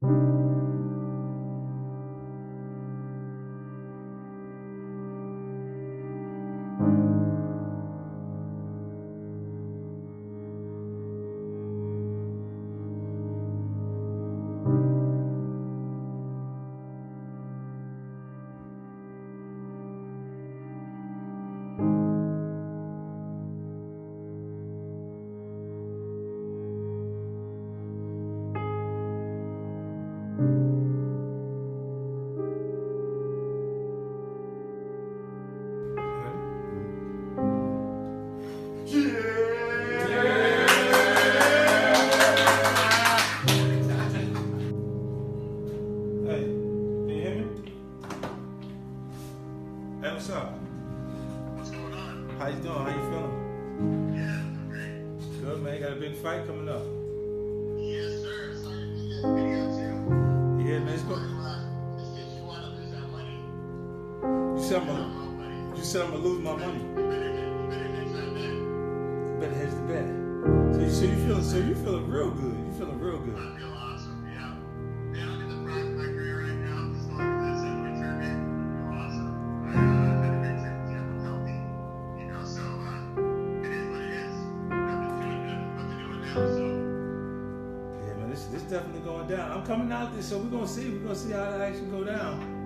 Hey, can you hear me? Hey, what's up? What's going on? How you doing? How you feeling? Yeah, I'm great. Good, man. You got a big fight coming up. Yes, sir. Sorry to see that video too. Yeah, man. It's So, good. just if you want to lose that money, You said I'm no, gonna, buddy. you said I'm gonna lose my money. You better hedge that bet. Better hedge the bet. So you feeling real good. You feeling real good. I feel awesome. Yeah. Man, I'm in the prime of my career right now. As long as I return it, I feel awesome. I've had a great trip. I'm healthy. You know, so it is what it is. Nothing to it. What to do with now. So. Yeah, man. This definitely going down. I'm coming out there, so we're gonna see. We're gonna see how the action go down.